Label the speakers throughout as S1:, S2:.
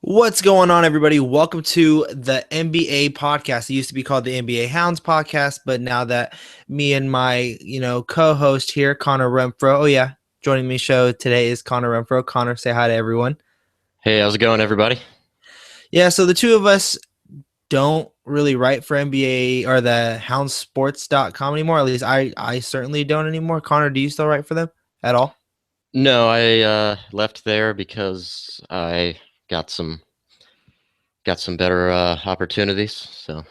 S1: What's going on, everybody? Welcome to the NBA podcast. It used to be called the NBA Hounds podcast, but now that me and my, co-host here, Connor Renfro. Oh yeah, joining me show today is Connor Renfro. Connor, say hi to everyone.
S2: Hey, how's it going, everybody?
S1: Yeah, so the two of us don't really write for NBA or the houndsports.com anymore. At least I certainly don't anymore. Connor, do you still write for them at all?
S2: No, I left there because I got some better opportunities. So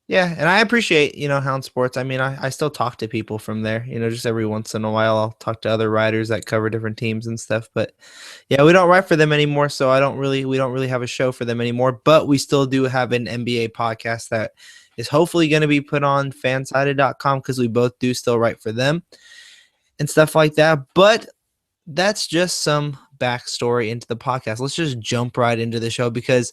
S1: Yeah, and I appreciate, Hound Sports. I mean, I still talk to people from there, just every once in a while I'll talk to other writers that cover different teams and stuff. But yeah, we don't write for them anymore, so we don't really have a show for them anymore, but we still do have an NBA podcast that is hopefully going to be put on fansided.com because we both do still write for them and stuff like that. But that's just some backstory into the podcast. Let's just jump right into the show because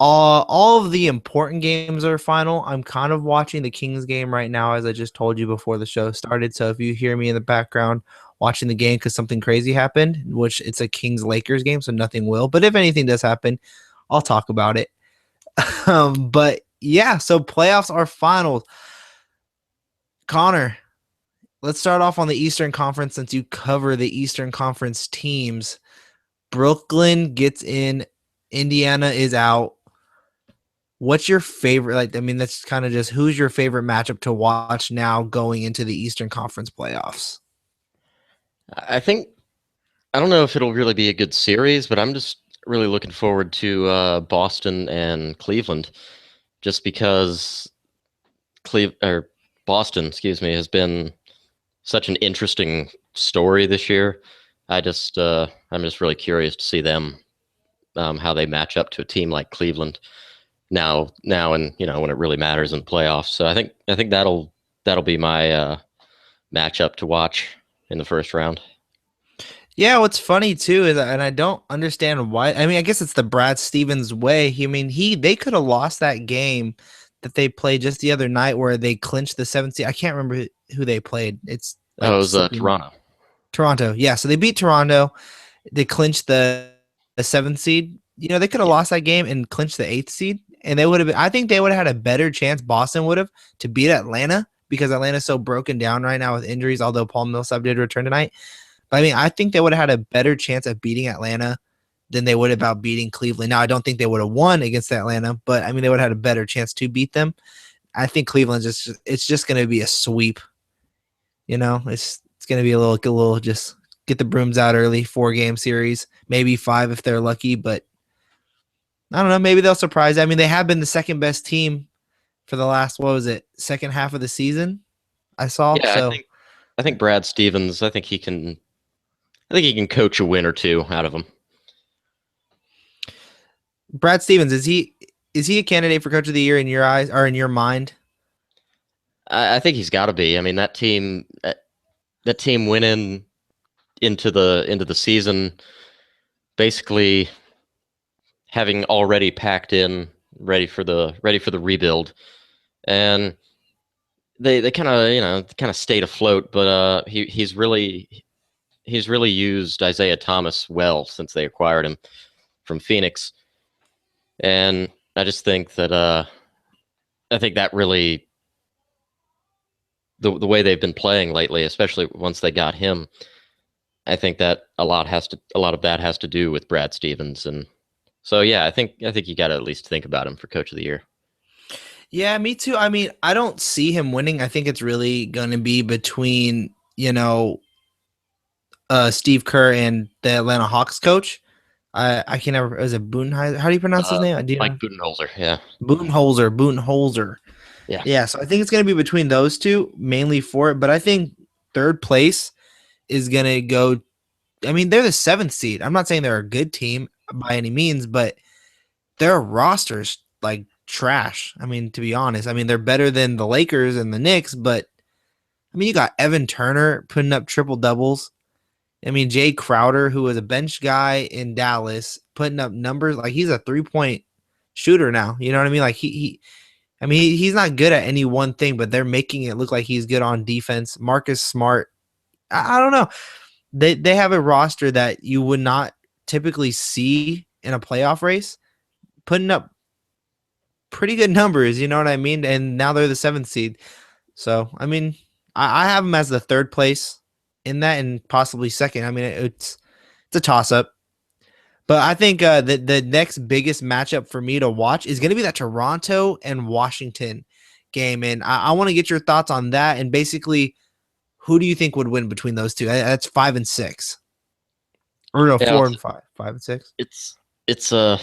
S1: all of the important games are final. I'm kind of watching the Kings game right now, as I just told you before the show started. So if you hear me in the background watching the game because something crazy happened, which it's a Kings Lakers game, so nothing will. But if anything does happen, I'll talk about it. But yeah, so playoffs are final. Connor, let's start off on the Eastern Conference since you cover the Eastern Conference teams. Brooklyn gets in, Indiana is out. What's your favorite? That's kind of just who's your favorite matchup to watch now going into the Eastern Conference playoffs?
S2: I think I don't know if it'll really be a good series, but I'm just really looking forward to Boston and Cleveland, just because Boston, excuse me, has been such an interesting story this year. I'm just really curious to see them how they match up to a team like Cleveland. Now and when it really matters in the playoffs. So I think that'll be my matchup to watch in the first round.
S1: Yeah, what's funny too is, and I don't understand why. I mean, I guess it's the Brad Stevens way. They could have lost that game that they played just the other night where they clinched the seventh seed. I can't remember who they played. It's
S2: Oh, it
S1: like
S2: was
S1: slipping.
S2: Toronto.
S1: Toronto. Yeah, so they beat Toronto. They clinched the seventh seed. They could have
S2: Yeah.
S1: lost that game and clinched the eighth seed, and they would have been. I think they would have had a better chance. Boston would have to beat Atlanta because Atlanta's so broken down right now with injuries. Although Paul Millsap did return tonight, but I mean, I think they would have had a better chance of beating Atlanta than they would about beating Cleveland. Now, I don't think they would have won against Atlanta, but I mean, they would have had a better chance to beat them. I think Cleveland's it's just going to be a sweep. It's going to be a little just get the brooms out early, 4-game series, maybe 5 if they're lucky, but I don't know, maybe they'll surprise. I mean, they have been the second best team for the last, what was it, second half of the season, I saw.
S2: Yeah, I
S1: So
S2: think I think Brad Stevens. I think he can coach a win or two out of them.
S1: Brad Stevens, is he a candidate for coach of the year in your eyes or in your mind?
S2: I think he's got to be. I mean, that team went into the season basically having already packed in, ready for the rebuild, and they kind of stayed afloat. But he's really used Isaiah Thomas well since they acquired him from Phoenix, and I just think that I think that really the way they've been playing lately, especially once they got him. I think that a lot of that has to do with Brad Stevens, and so yeah, I think you got to at least think about him for Coach of the Year.
S1: Yeah, me too. I mean, I don't see him winning. I think it's really going to be between, Steve Kerr and the Atlanta Hawks coach. I can never, is it Budenholzer? How do you pronounce his
S2: Uh,
S1: name? Do you
S2: Mike
S1: know?
S2: Budenholzer, yeah,
S1: Budenholzer.
S2: yeah,
S1: Yeah, so I think it's going to be between those two mainly for it, but I think third place is going to go. I mean, they're the seventh seed. I'm not saying they're a good team by any means, but their rosters like trash. I mean, to be honest, I mean, they're better than the Lakers and the Knicks, but I mean, you got Evan Turner putting up triple doubles. I mean, Jay Crowder, who was a bench guy in Dallas, putting up numbers like he's a 3-point shooter now. You know what I mean? Like he's not good at any one thing, but they're making it look like he's good on defense. Marcus Smart, I don't know. They have a roster that you would not typically see in a playoff race, putting up pretty good numbers. You know what I mean? And now they're the seventh seed. So I mean, I have them as the third place in that, and possibly second. I mean, it's a toss up. But I think the next biggest matchup for me to watch is going to be that Toronto and Washington game, and I want to get your thoughts on that. And basically, who do you think would win between those two? That's 5 and 6, or no,
S2: Yeah,
S1: 4 and 5, 5 and 6.
S2: it's it's uh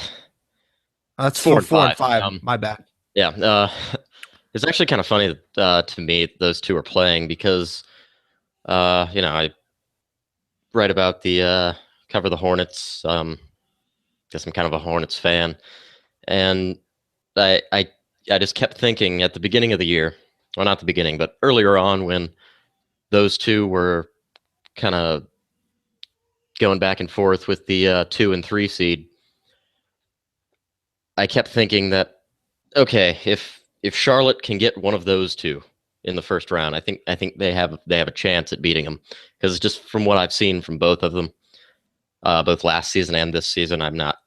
S1: That's
S2: it's four
S1: for
S2: and
S1: four and
S2: five.
S1: five. My bad.
S2: Yeah, it's actually kind of funny that, to me those two are playing because I write about the cover the Hornets. Guess I'm kind of a Hornets fan, and I I I just kept thinking at the beginning of the year, well, not the beginning, but earlier on when those two were kind of going back and forth with the 2 and 3 seed. I kept thinking that okay, if Charlotte can get one of those two in the first round, I think they have a chance at beating them because just from what I've seen from both of them, both last season and this season, I'm not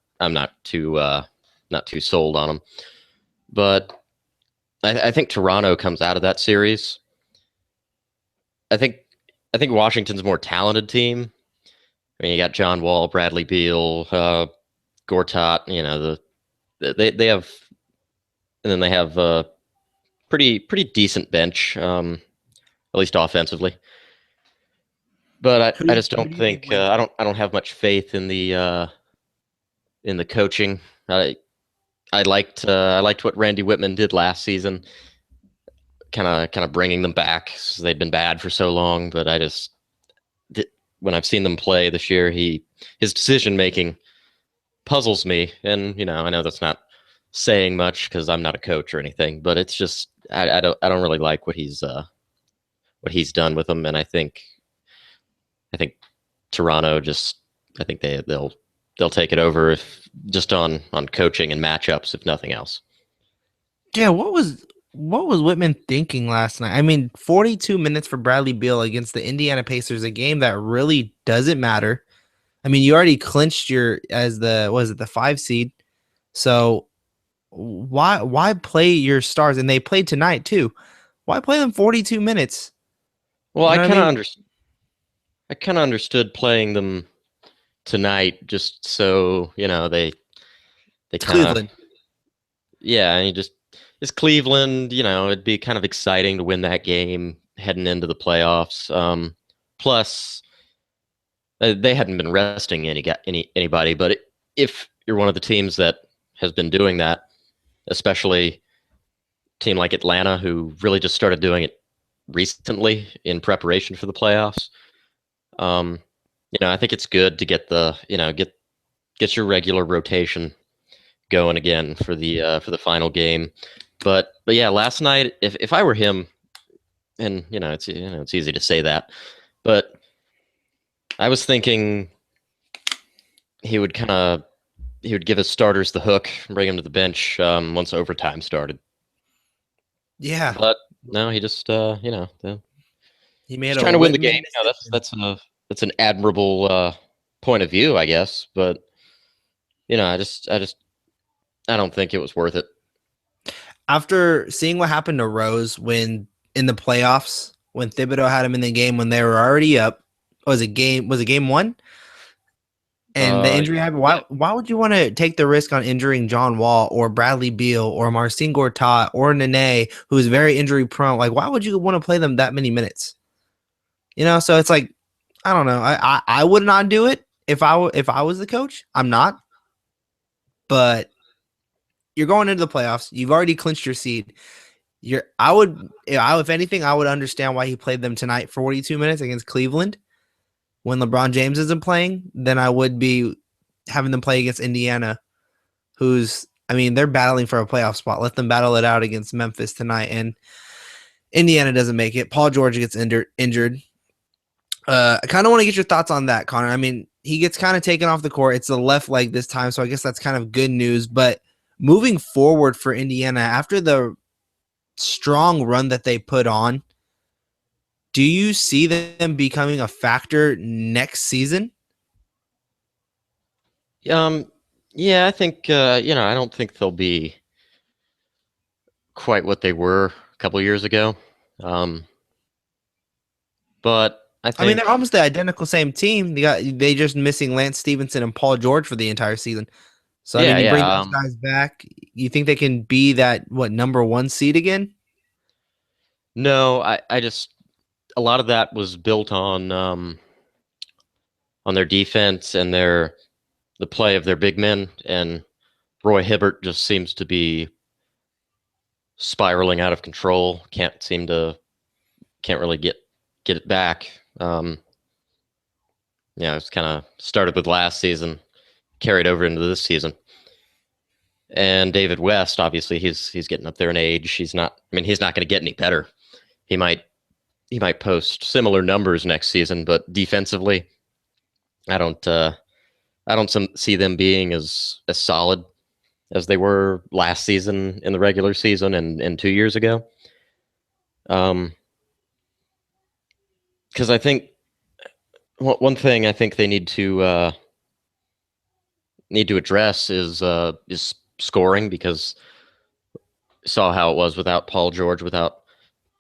S2: too sold on them. But I think Toronto comes out of that series. I think I think Washington's a more talented team. I mean, you got John Wall, Bradley Beal, Gortat. They have, and then they have a pretty decent bench, at least offensively. But I just
S1: Who
S2: don't
S1: do you think
S2: think
S1: wins?
S2: I don't have much faith in the coaching. I liked what Randy Whitman did last season, kind of bringing them back. They'd been bad for so long, but when I've seen them play this year, his decision making puzzles me. And I know that's not saying much because I'm not a coach or anything, but it's just I don't really like what he's done with them, and I think Toronto just I think they'll take it over if just on coaching and matchups, if nothing else.
S1: Yeah, what was Whitman thinking last night? I mean, 42 minutes for Bradley Beal against the Indiana Pacers, a game that really doesn't matter. I mean, you already clinched your as the was it the 5 seed. So why play your stars? And they played tonight too. Why play them 42 minutes?
S2: Well,
S1: You know what I mean?
S2: I kind of understood playing them tonight just so they
S1: It's
S2: kind of
S1: Cleveland.
S2: yeah, and you just it's Cleveland. It'd be kind of exciting to win that game heading into the playoffs. Plus, they hadn't been resting anybody, but if you're one of the teams that has been doing that, especially a team like Atlanta, who really just started doing it recently in preparation for the playoffs, um, I think it's good to get get your regular rotation going again for the final game. But yeah, last night, if I were him, and it's easy to say that, but I was thinking he would kind of he would give his starters the hook and bring them to the bench once overtime started.
S1: Yeah.
S2: But no, he just
S1: He made
S2: just
S1: a
S2: trying to win the game.
S1: Whitman decision.
S2: That's an admirable point of view, I guess. But I don't think it was worth it.
S1: After seeing what happened to Rose when in the playoffs, when Thibodeau had him in the game when they were already up, was it game 1? And the injury happened.
S2: Yeah.
S1: Why would you want to take the risk on injuring John Wall or Bradley Beal or Marcin Gortat or Nene, who's very injury prone? Like, why would you want to play them that many minutes? So it's like, I don't know. I would not do it if I was the coach. I'm not, but you're going into the playoffs. You've already clinched your seed. If anything, I would understand why he played them tonight 42 minutes against Cleveland when LeBron James isn't playing, then I would be having them play against Indiana, I mean, they're battling for a playoff spot. Let them battle it out against Memphis tonight. And Indiana doesn't make it. Paul George gets injured. I kind of want to get your thoughts on that, Connor. I mean, he gets kind of taken off the court. It's the left leg this time, so I guess that's kind of good news. But moving forward for Indiana, after the strong run that they put on, do you see them becoming a factor next season?
S2: Um, Yeah, I think I don't think they'll be quite what they were a couple years ago. Um, but I
S1: I mean, they're
S2: think
S1: almost the identical same team. They just missing Lance Stevenson and Paul George for the entire season. So I mean,
S2: yeah,
S1: you bring
S2: yeah.
S1: those guys back. You think they can be that what number one seed again?
S2: No, I just a lot of that was built on their defense and the play of their big men, and Roy Hibbert just seems to be spiraling out of control. Can't really get it back. It's kind of started with last season, carried over into this season. And David West, obviously, he's getting up there in age. He's not. I mean, he's not going to get any better. He might he might post similar numbers next season, but defensively, I don't. I don't see them being as solid as they were last season in the regular season and 2 years ago. Um, because I think one thing I think they need to address is scoring, because saw how it was without Paul George, without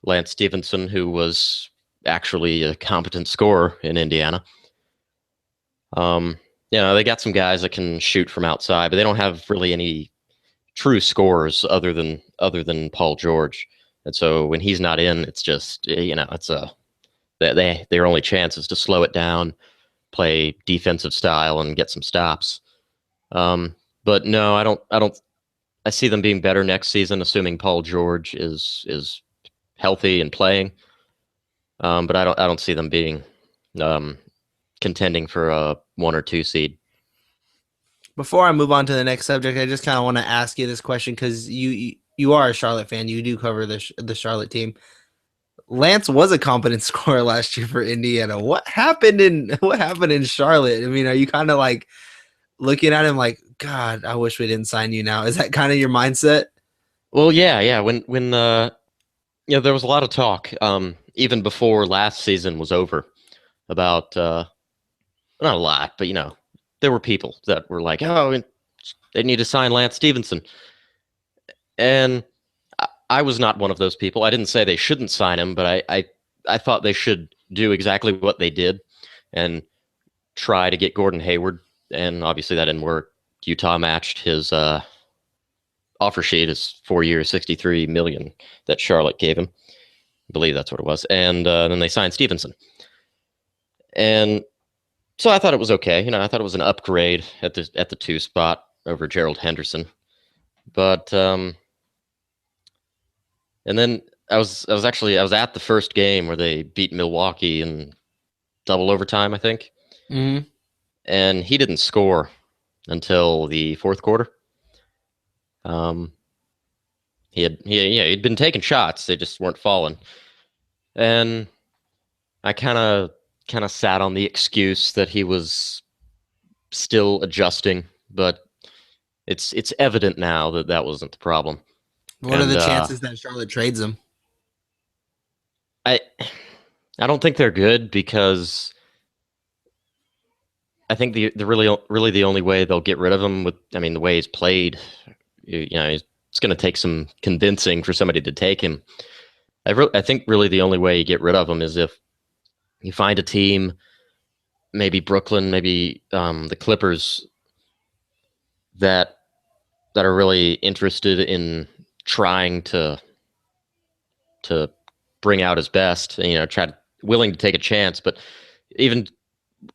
S2: Lance Stevenson, who was actually a competent scorer in Indiana. Um, they got some guys that can shoot from outside, but they don't have really any true scorers other than Paul George. And so when he's not in, it's just it's their only chance is to slow it down, play defensive style, and get some stops. But no, I see them being better next season, assuming Paul George is healthy and playing. But I don't see them being um, contending for a 1 or 2 seed.
S1: Before I move on to the next subject, I just kind of want to ask you this question because you are a Charlotte fan. You do cover the Charlotte team. Lance was a competent scorer last year for Indiana. What happened in Charlotte? I mean, are you kind of like looking at him like, God, I wish we didn't sign you now? Is that kind of your mindset?
S2: Well, yeah, yeah. When there was a lot of talk even before last season was over about not a lot, but there were people that were like, oh, they need to sign Lance Stevenson, and I was not one of those people. I didn't say they shouldn't sign him, but I thought they should do exactly what they did and try to get Gordon Hayward, and obviously that didn't work. Utah matched his offer sheet, is 4 years, 63 million that Charlotte gave him. I believe that's what it was, and then they signed Stevenson, and so I thought it was okay. I thought it was an upgrade at the 2 spot over Gerald Henderson, but and then I was at the first game where they beat Milwaukee in double overtime, I think,
S1: Mm-hmm.
S2: and he didn't score until the fourth quarter. Um, he'd been taking shots, they just weren't falling, and I kind of sat on the excuse that he was still adjusting, but it's evident now that that wasn't the problem.
S1: What are
S2: And
S1: the chances that Charlotte trades him?
S2: I I don't think they're good, because I think the really the only way they'll get rid of him, with I mean the way he's played, it's going to take some convincing for somebody to take him. I think really the only way you get rid of him is if you find a team, maybe Brooklyn, maybe the Clippers, that are really interested in trying to bring out his best. Willing to take a chance. But even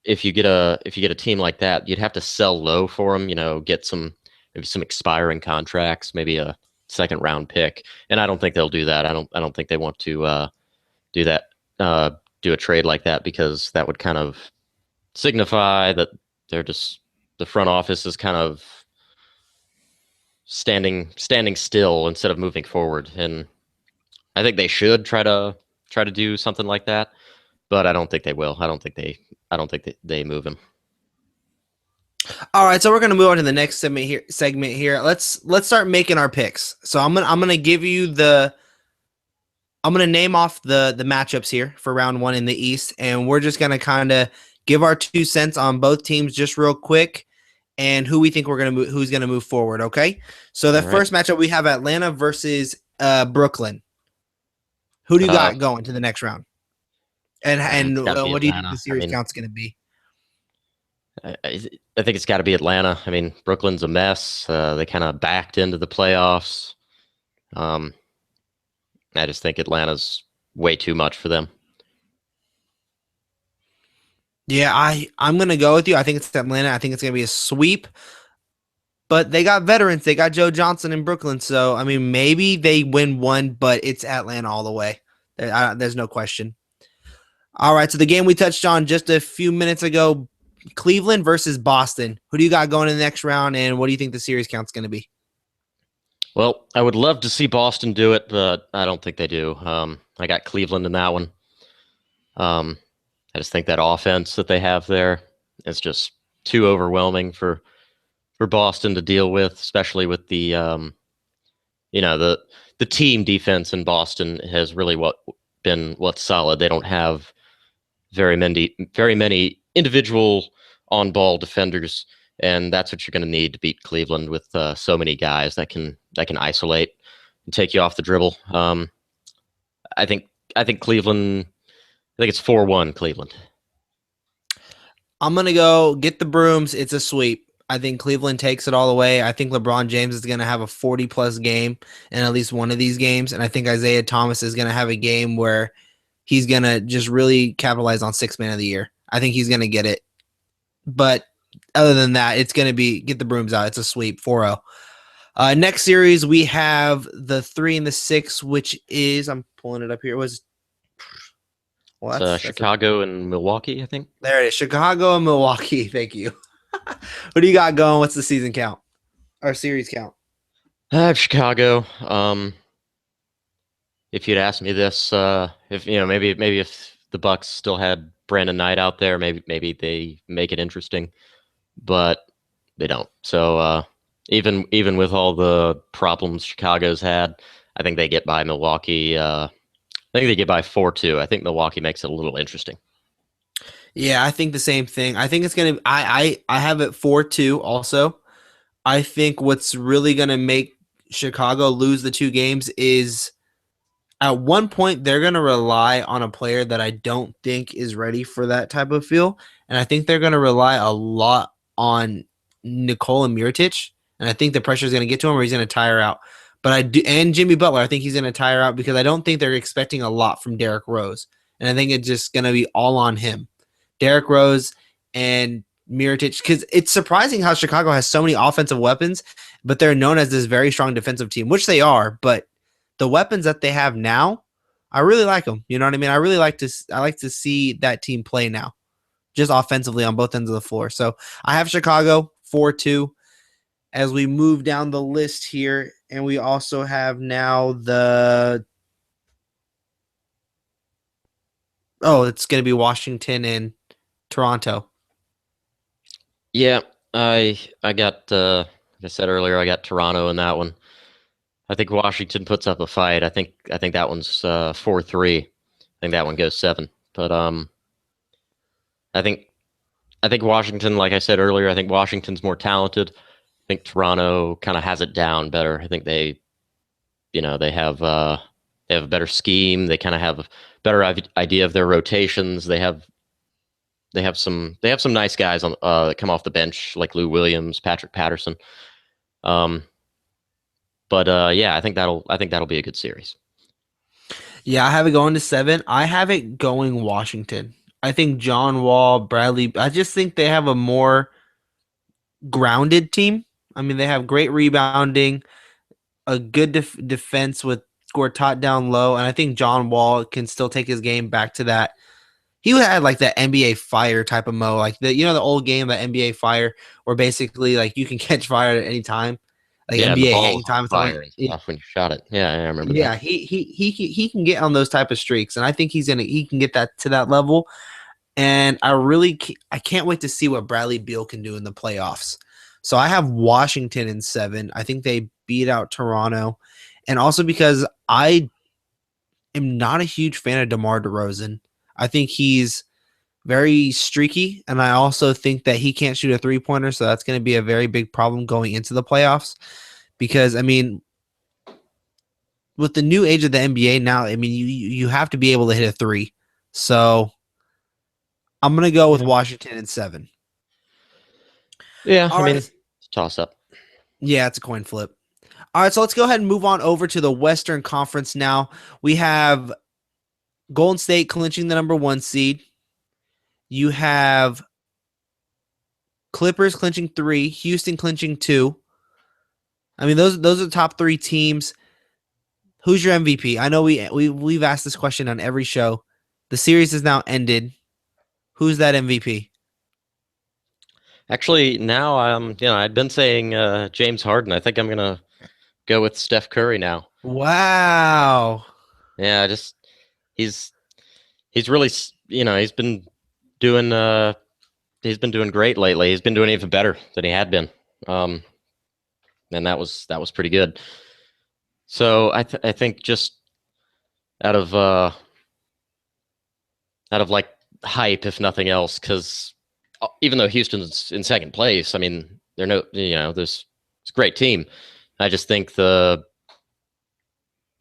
S2: if you get a team like that, you'd have to sell low for him. Get maybe some expiring contracts, maybe a second round pick. And I don't think they'll do that. I don't think they want to do that. Uh, do a trade like that, because that would kind of signify that they're just the front office is kind of standing still instead of moving forward. And I think they should try to do something like that, but I don't think they will. I don't think they move him.
S1: All right, so we're gonna move on to the next segment here. Let's start making our picks. So I'm gonna give you I'm gonna name off the matchups here for round one in the East, and we're just gonna kind of give our 2 cents on both teams just real quick. and who we think who's gonna move forward. Okay, so the
S2: All right.
S1: first matchup we have Atlanta versus Brooklyn. Who do you
S2: Uh,
S1: got going to the next round? And
S2: it's got to be
S1: what do you think the
S2: Atlanta. I
S1: series
S2: mean,
S1: count's gonna be?
S2: I think it's got to be Atlanta. I mean, Brooklyn's a mess. They kind of backed into the playoffs. Um, I just think Atlanta's way too much for them.
S1: Yeah, I'm gonna go with you. I think it's Atlanta. I think it's gonna be a sweep. But they got veterans. They got Joe Johnson in Brooklyn. So I mean, maybe they win one, but it's Atlanta all the way. There's no question. All right. So the game we touched on just a few minutes ago, Cleveland versus Boston. Who do you got going in the next round, and what do you think the series count's going to be?
S2: Well, I would love to see Boston do it, but I don't think they do. I got Cleveland in that one. Um, I just think that offense that they have there is just too overwhelming for Boston to deal with, especially with you know the team defense in Boston has really been what's solid. They don't have very many individual on ball defenders, and that's what you're going to need to beat Cleveland with so many guys that can isolate and take you off the dribble. I think I think Cleveland. I think it's 4-1 Cleveland.
S1: I'm going to go get the brooms. It's a sweep. I think Cleveland takes it all away. I think LeBron James is going to have a 40 plus game in at least one of these games. And I think Isaiah Thomas is going to have a game where he's going to just really capitalize on six man of the year. I think he's going to get it. But other than that, it's going to be get the brooms out. It's a sweep 4-0. Next series, we have the 3 and the 6, which is, I'm pulling it up here. It was, well,
S2: It's
S1: that's a,
S2: Chicago and Milwaukee, I think.
S1: there it is. Chicago and Milwaukee. Thank you. What do you got going? What's the season count or series count?
S2: I have Chicago. If you'd asked me this, if maybe if the Bucks still had Brandon Knight out there, maybe they make it interesting, but they don't. So even with all the problems Chicago's had, I think they get by Milwaukee. I think they get by 4-2. I think Milwaukee makes it a little interesting.
S1: Yeah, I think the same thing. I think it's gonna. I have it 4-2. Also, I think what's really gonna make Chicago lose the two games is at one point they're going to rely on a player that I don't think is ready for that type of feel, and I think they're going to rely a lot on Nikola Mirotic, and I think the pressure is going to get to him, or he's going to tire out. But I do, and Jimmy Butler, I think he's going to tire out because I don't think they're expecting a lot from Derrick Rose, and I think it's just going to be all on him, Derrick Rose and Mirotic, because it's surprising how Chicago has so many offensive weapons, but they're known as this very strong defensive team, which they are, but the weapons that they have now, I really like them. You know what I mean? I like to see that team play now, just offensively on both ends of the floor. So I have Chicago 4-2 as we move down the list here, and we also have now it's going to be Washington and Toronto.
S2: Yeah, I got like I said earlier, I got Toronto in that one. I think Washington puts up a fight. I think that one's 4-3. I think that one goes 7. But I think I think Washington, like I said earlier, I think Washington's more talented. I think Toronto kind of has it down better. I think they have a better scheme. They kind of have a better idea of their rotations. They have some nice guys on that come off the bench like Lou Williams, Patrick Patterson. Um, but yeah, I think that'll be a good series.
S1: Yeah, I have it going to 7. I have it going Washington. I think John Wall, Bradley, I just think they have a more grounded team. I mean, they have great rebounding, a good defense with Gortat down low, and I think John Wall can still take his game back to that. He had like that NBA Fire type of like the old game, that NBA Fire, where basically like you can catch fire at any time, like
S2: Yeah, and the
S1: NBA
S2: ball
S1: Hang
S2: was on
S1: Time, something
S2: fire
S1: like
S2: and stuff when you shot it. Yeah, I remember that.
S1: yeah. He can get on those type of streaks, and I think he can get that to that level. And I can't wait to see what Bradley Beal can do in the playoffs. So I have Washington in 7. I think they beat out Toronto, and also because I am not a huge fan of DeMar DeRozan. I think he's very streaky, and I also think that he can't shoot a three-pointer, so that's going to be a very big problem going into the playoffs. Because I mean, with the new age of the NBA now, I mean you have to be able to hit a three. So I'm gonna go with
S2: Yeah.
S1: Washington in 7.
S2: Yeah, I
S1: All
S2: mean,
S1: right,
S2: it's a toss up.
S1: yeah, it's a coin flip. All right, so let's go ahead and move on over to the Western Conference now. We have Golden State clinching the number 1 seed. You have Clippers clinching 3, Houston clinching 2. I mean, those are the top 3 teams. Who's your MVP? I know we've asked this question on every show. The series is now ended. Who's that MVP?
S2: Actually, now I'd been saying James Harden. I think I'm gonna go with Steph Curry now.
S1: Wow.
S2: Yeah, just he's he's really doing he's been doing great lately. He's been doing even better than he had been. Um, and that was pretty good. So I think just out of uh out of like hype, if nothing else, because even though Houston's in second place, I mean they're no there's it's a great team. I just think the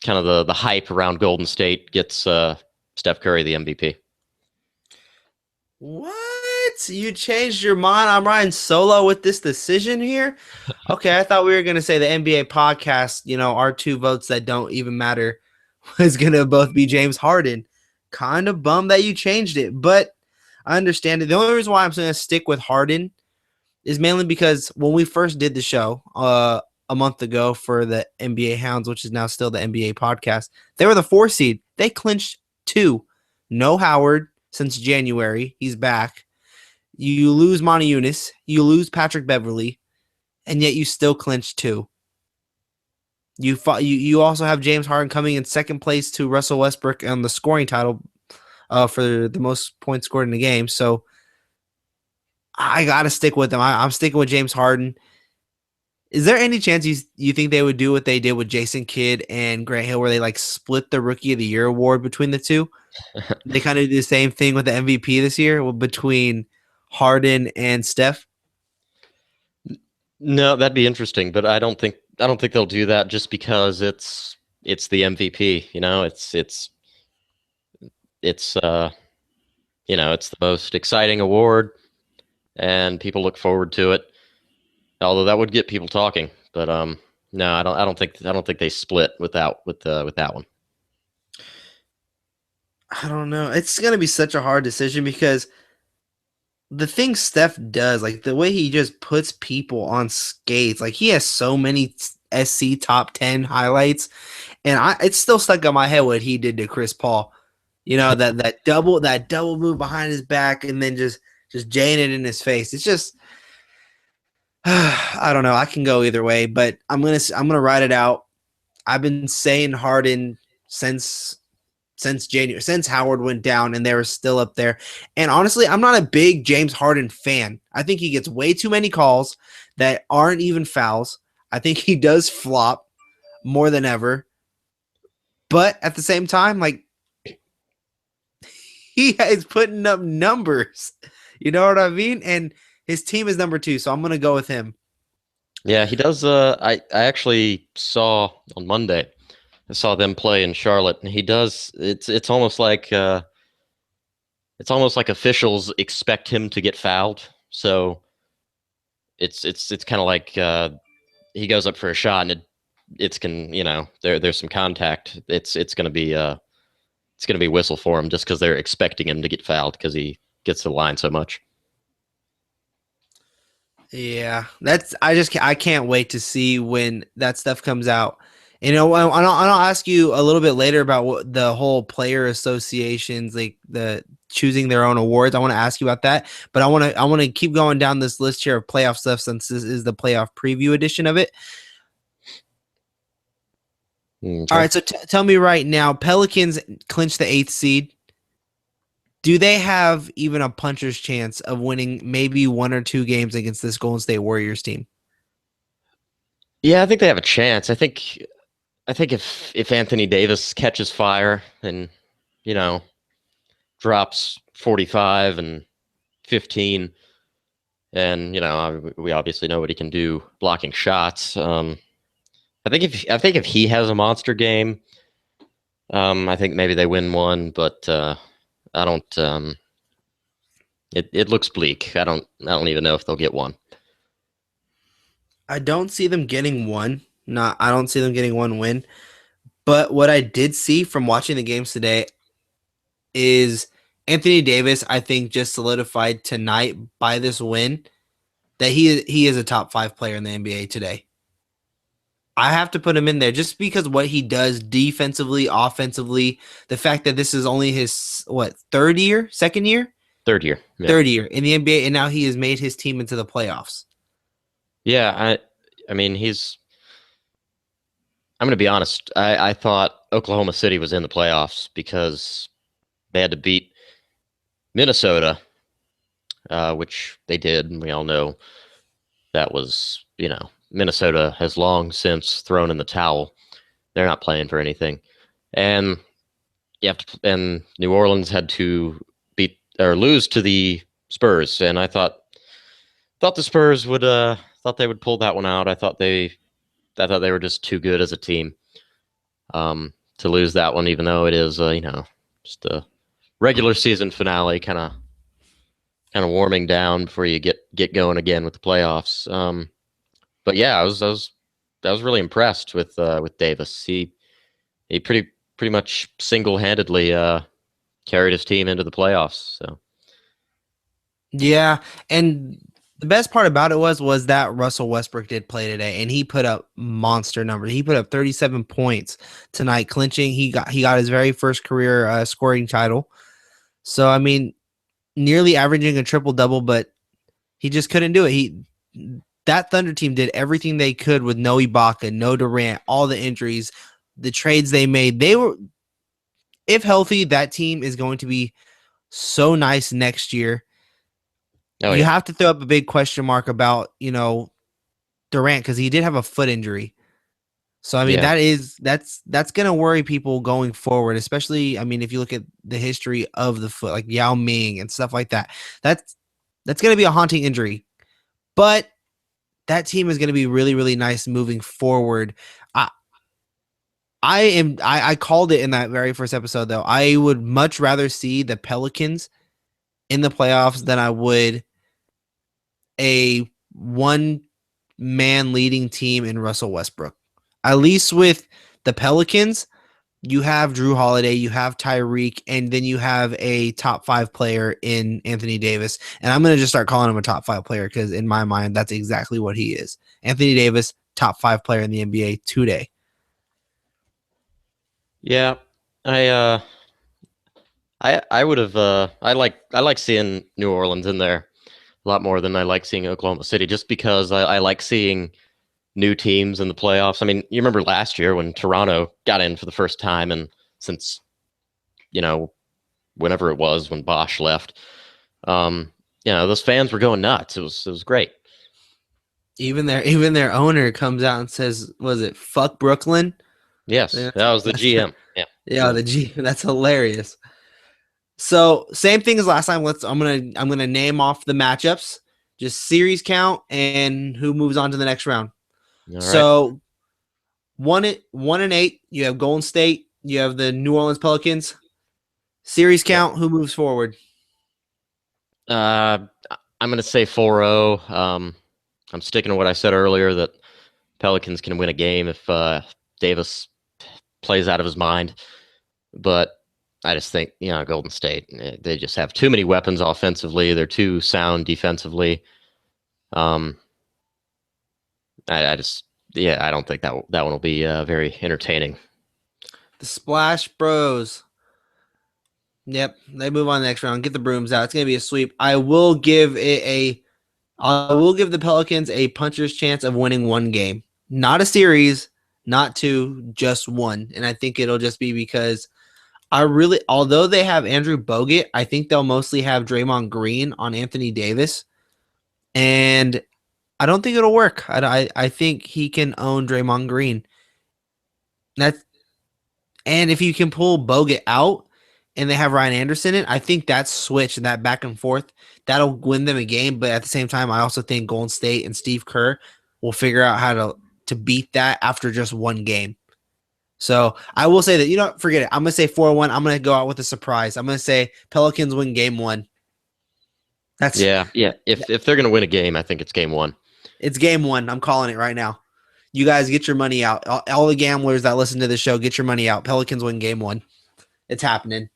S2: kind of the hype around Golden State gets Steph Curry the MVP.
S1: What? You changed your mind? I'm riding solo with this decision here? Okay, I thought we were going to say the NBA podcast, our 2 votes that don't even matter was going to both be James Harden. Kind of bummed that you changed it, but I understand it. The only reason why I'm going to stick with Harden is mainly because when we first did the show a month ago for the NBA Hounds, which is now still the NBA podcast, they were the 4 seed. They clinched 2. No Howard since January. He's back. You lose Monty Eunice. You lose Patrick Beverly, and yet you still clinch 2. You also have James Harden coming in second place to Russell Westbrook on the scoring title for the most points scored in the game. So I got to stick with them. I'm sticking with James Harden. Is there any chance you think they would do what they did with Jason Kidd and Grant Hill, where they like split the Rookie of the Year award between the two? They kind of do the same thing with the MVP this year between Harden and Steph.
S2: No, that'd be interesting, but I don't think they'll do that just because it's the MVP. It's it's the most exciting award, and people look forward to it. Although that would get people talking, but no, I don't think they split with that one.
S1: I don't know. It's gonna be such a hard decision because the thing Steph does, like the way he just puts people on skates, like he has so many SC top 10 highlights, and it's still stuck in my head what he did to Chris Paul. That double move behind his back and then just jaying it in his face. It's just I don't know. I can go either way, but I'm gonna ride it out. I've been saying Harden since January, since Howard went down, and they were still up there. And honestly, I'm not a big James Harden fan. I think he gets way too many calls that aren't even fouls. I think he does flop more than ever. But at the same time, like he is putting up numbers. You know what I mean? And his team is number 2, so I'm gonna go with him.
S2: Yeah, he does. I actually saw on Monday. I saw them play in Charlotte, and he does. It's almost like officials expect him to get fouled. So it's kind of like he goes up for a shot, and it's there's some contact. It's gonna be whistle for him just because they're expecting him to get fouled because he gets to the line so much.
S1: Yeah, I can't wait to see when that stuff comes out. I'll ask you a little bit later about what the whole player associations, like the choosing their own awards. I want to ask you about that, but I want to keep going down this list here of playoff stuff since this is the playoff preview edition of it. All
S2: Okay.
S1: right, so tell me right now, Pelicans clinch the 8th seed. Do they have even a puncher's chance of winning maybe 1 or 2 games against this Golden State Warriors team?
S2: Yeah, I think they have a chance. I think if Anthony Davis catches fire and you know drops 45 and 15. And we obviously know what he can do blocking shots. I think if he has a monster game, I think maybe they win one, but I don't. It looks bleak. I don't even know if they'll get one.
S1: I don't see them getting one. Not I don't see them getting one win. But what I did see from watching the games today is Anthony Davis, I think, just solidified tonight by this win that he is a top 5 player in the NBA today. I have to put him in there just because what he does defensively, offensively, the fact that this is only his third year, second year,
S2: Third year, yeah,
S1: third year in the NBA, and now he has made his team into the playoffs.
S2: yeah. I mean, he's. I'm going to be honest. I thought Oklahoma City was in the playoffs because they had to beat Minnesota, which they did, and we all know that was, Minnesota has long since thrown in the towel. They're not playing for anything, and and New Orleans had to beat or lose to the Spurs, and I thought the Spurs would thought they would pull that one out. I thought they were just too good as a team to lose that one, even though it is just a regular season finale, kind of warming down before you get going again with the playoffs. But yeah, I was really impressed with Davis. He pretty much single handedly carried his team into the playoffs. So
S1: Yeah, and the best part about it was that Russell Westbrook did play today, and he put up monster numbers. He put up 37 points tonight, clinching. He got his very first career scoring title. So I mean, nearly averaging a triple double, but he just couldn't do it. That Thunder team did everything they could with no Ibaka, no Durant, all the injuries, the trades they made. They were, if healthy, that team is going to be so nice next year.
S2: oh
S1: You
S2: yeah,
S1: have to throw up a big question mark about, Durant because he did have a foot injury. So I mean
S2: yeah,
S1: that's gonna worry people going forward, especially I mean if you look at the history of the foot, like Yao Ming and stuff like that. That's gonna be a haunting injury. But that team is gonna be really, really nice moving forward. I I called it in that very first episode though. I would much rather see the Pelicans in the playoffs than I would a one man leading team in Russell Westbrook. At least with the Pelicans, you have Drew Holiday, you have Tyreek, and then you have a top 5 player in Anthony Davis. And I'm going to just start calling him a top 5 player because in my mind, that's exactly what he is. Anthony Davis, top 5 player in the NBA today.
S2: yeah. I uh, I would have I like seeing New Orleans in there a lot more than I like seeing Oklahoma City, just because I like seeing new teams in the playoffs. I mean, you remember last year when Toronto got in for the first time, and since you know whenever it was when Bosch left, those fans were going nuts. It was great.
S1: Even their owner comes out and says, "Was it fuck Brooklyn?"
S2: Yes, that was the
S1: That's
S2: GM. Yeah,
S1: yeah, the G. That's hilarious. So same thing as last time. I'm gonna name off the matchups, just series count and who moves on to the next round.
S2: all right.
S1: So 1-8, you have Golden State, you have the New Orleans Pelicans. Series
S2: Yep.
S1: count, who moves forward?
S2: Uh, I'm gonna say 4-0. I'm sticking to what I said earlier that Pelicans can win a game if Davis plays out of his mind. But I just think, Golden State, they just have too many weapons offensively. They're too sound defensively. Um, I just, yeah, I don't think that one will be very entertaining.
S1: The Splash Bros. Yep, they move on to the next round. Get the brooms out. It's gonna be a sweep. I will give the Pelicans a puncher's chance of winning one game, not a series, not two, just one. And I think it'll just be because although they have Andrew Bogut, I think they'll mostly have Draymond Green on Anthony Davis, and I don't think it'll work. I think he can own Draymond Green. That's and if you can pull Bogut out, and they have Ryan Anderson in, I think that switch and that back and forth that'll win them a game. But at the same time, I also think Golden State and Steve Kerr will figure out how to beat that after just one game. So I will say that forget it. I'm gonna say 4-1. I'm gonna go out with a surprise. I'm gonna say Pelicans win game one. That's
S2: Yeah, yeah. If they're gonna win a game, I think it's game one.
S1: it's game one. I'm calling it right now. You guys get your money out. All the gamblers that listen to the show, get your money out. Pelicans win game one. It's happening.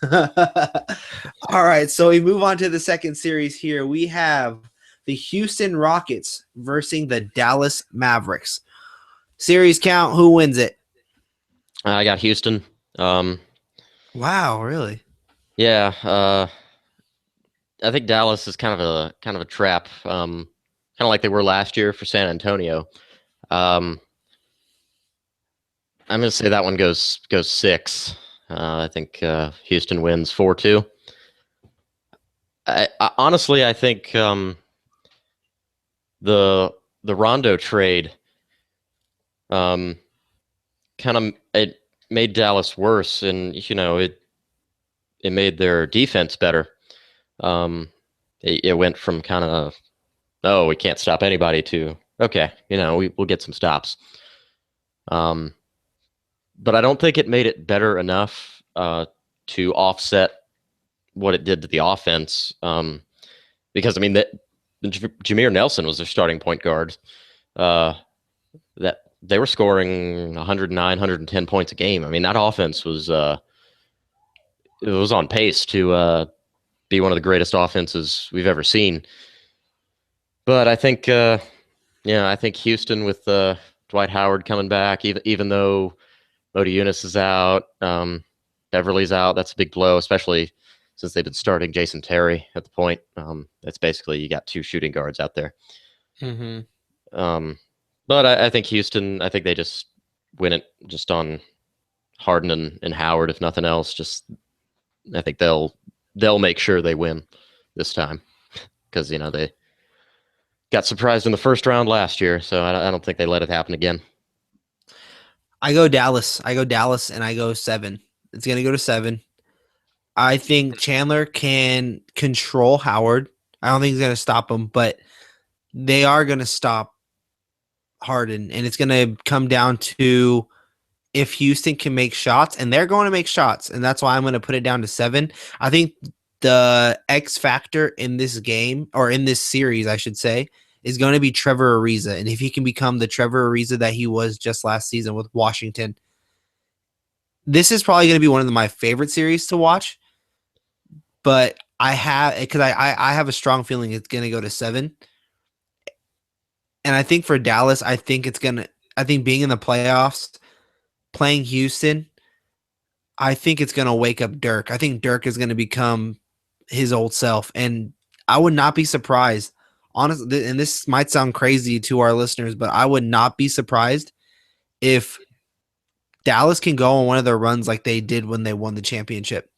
S1: All right, so we move on to the second series here. We have the Houston Rockets versus the Dallas Mavericks. Series count, who wins it?
S2: I got Houston.
S1: Wow, really?
S2: Yeah, I think Dallas is kind of a trap, kind of like they were last year for San Antonio. Um, I'm gonna say that one goes six. I think Houston wins 4-2. Honestly, I think the Rondo trade um, kind of it made Dallas worse, and it made their defense better. Um, it went from kind of, oh, we can't stop anybody to, okay, we'll get some stops. But I don't think it made it better enough to offset what it did to the offense. Because I mean that Jameer Nelson was their starting point guard. That they were scoring 109, 110 points a game. I mean, that offense was it was on pace to be one of the greatest offenses we've ever seen. But I think I think Houston with Dwight Howard coming back, even though Modi Eunice is out, Beverly's out. That's a big blow, especially since they've been starting Jason Terry at the point. That's basically you got two shooting guards out there.
S1: Mm-hmm.
S2: But I think Houston, I think they just win it just on Harden and Howard, if nothing else. Just I think they'll make sure they win this time because they got surprised in the first round last year, so I don't think they let it happen again.
S1: I go Dallas. I go Dallas, and I go 7. It's gonna go to 7. I think Chandler can control Howard. I don't think he's gonna stop him, but they are gonna stop Harden, and it's gonna come down to if Houston can make shots, and they're going to make shots, and that's why I'm going to put it down to 7. I think the X factor in this game, or in this series, I should say, is going to be Trevor Ariza, and if he can become the Trevor Ariza that he was just last season with Washington, this is probably going to be one of my favorite series to watch. But I have a strong feeling it's going to go to 7, and I think for Dallas, I think being in the playoffs, playing Houston, I think it's going to wake up Dirk. I think Dirk is going to become his old self. And I would not be surprised, honestly, and this might sound crazy to our listeners, but I would not be surprised if Dallas can go on one of their runs like they did when they won the championship.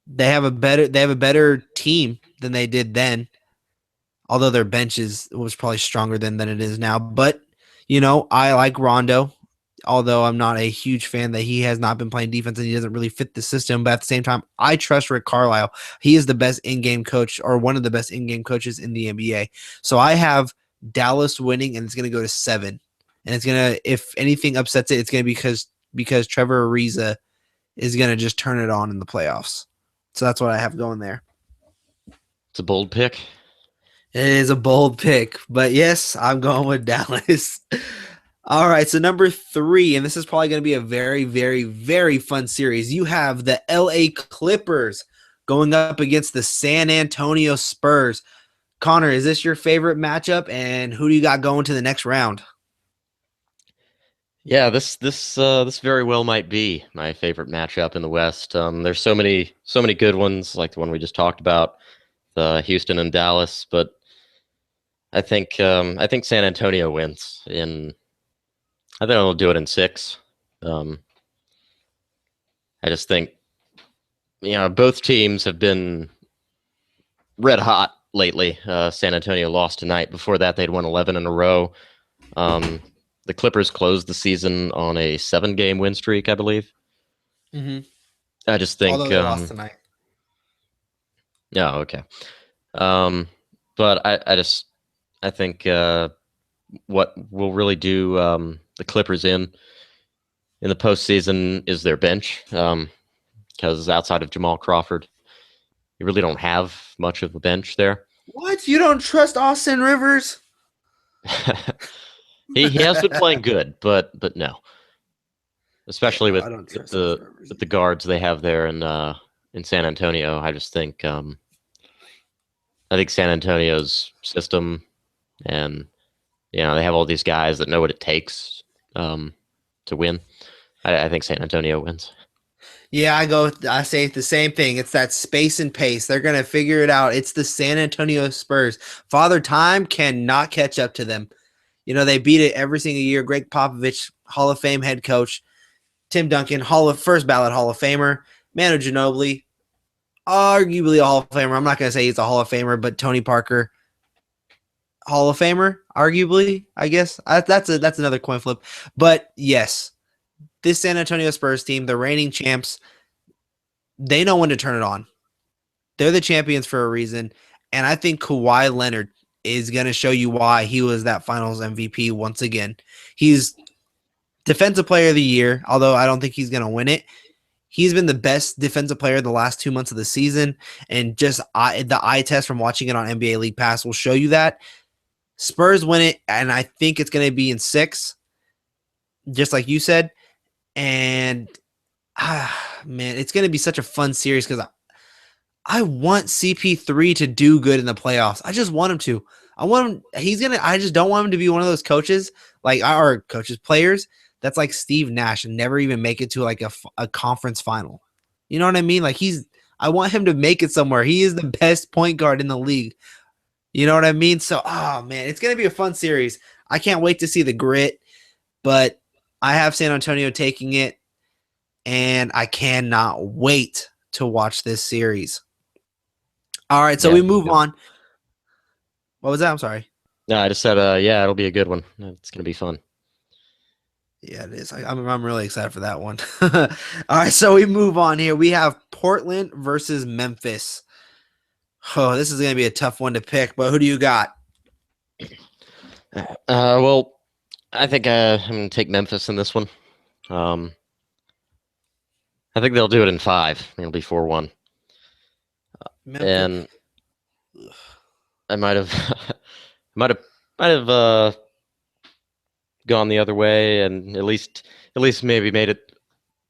S1: They have a better team than they did then, although their bench was probably stronger than it is now. But, I like Rondo, although I'm not a huge fan that he has not been playing defense and he doesn't really fit the system. But at the same time, I trust Rick Carlisle. He is the best in-game coach, or one of the best in-game coaches in the NBA. So I have Dallas winning, and it's going to go to 7. And it's going to, if anything upsets it, it's going to be because Trevor Ariza is going to just turn it on in the playoffs. So that's what I have going there.
S2: It's a bold pick.
S1: It is a bold pick, but yes, I'm going with Dallas. All right, so number 3, and this is probably going to be a very, very, very fun series. You have the LA Clippers going up against the San Antonio Spurs. Connor, is this your favorite matchup, and who do you got going to the next round?
S2: Yeah, this very well might be my favorite matchup in the West. There's so many good ones, like the one we just talked about, the Houston and Dallas, but I think San Antonio wins in. I think they'll do it in 6. I just think both teams have been red hot lately. San Antonio lost tonight. Before that, they'd won 11 in a row. The Clippers closed the season on a 7-game win streak, I believe.
S1: Mm-hmm.
S2: I just
S1: Although
S2: think,
S1: they lost tonight.
S2: yeah, okay. Um, but I think what will really do the Clippers in the postseason is their bench. Because outside of Jamal Crawford, you really don't have much of a bench there.
S1: What? You don't trust Austin Rivers?
S2: He has been playing good, but no,
S1: Yeah,
S2: especially
S1: no,
S2: with
S1: I don't
S2: with
S1: trust
S2: the
S1: Austin Rivers
S2: with the
S1: either.
S2: guards they have there in San Antonio. I think San Antonio's system, and they have all these guys that know what it takes um, to win. I think San Antonio wins.
S1: Yeah, I say the same thing. It's that space and pace. They're gonna figure it out. It's the San Antonio Spurs. Father Time cannot catch up to them. They beat it every single year. Greg Popovich, Hall of Fame head coach. Tim Duncan, first ballot Hall of Famer. Manu Ginobili, arguably a Hall of Famer. I'm not gonna say he's a Hall of Famer, but Tony Parker, Hall of Famer, arguably. I guess that's another coin flip. But yes, this San Antonio Spurs team, the reigning champs, they know when to turn it on. They're the champions for a reason. And I think Kawhi Leonard is going to show you why he was that finals MVP once again. He's defensive player of the year, although I don't think he's going to win it. He's been the best defensive player the last 2 months of the season. And just the eye test from watching it on NBA League Pass will show you that. Spurs win it, and I think it's going to be in 6, just like you said. And man, it's going to be such a fun series because I want CP3 to do good in the playoffs. I just want him to. I want him. I just don't want him to be one of those coaches, like our coaches, players that's like Steve Nash and never even make it to like a conference final. You know what I mean? I want him to make it somewhere. He is the best point guard in the league. You know what I mean? So, oh man, it's going to be a fun series. I can't wait to see the grit, but I have San Antonio taking it, and I cannot wait to watch this series. All right, so
S2: Yeah,
S1: we
S2: it'll be a
S1: move
S2: good one.
S1: on. What was that? I'm sorry.
S2: No, I just said, yeah, it'll be a good one. It's gonna be fun.
S1: Yeah, it is. I'm really excited for that one. All right, so we move on here. We have Portland versus Memphis. Oh, this is going to be a tough one to pick, but who do you got?
S2: Well, I think I'm gonna take Memphis in this one. Um, I think they'll do it in 5. It'll be 4-1,
S1: Memphis.
S2: and I might have, might have, might have gone the other way, and at least maybe made it a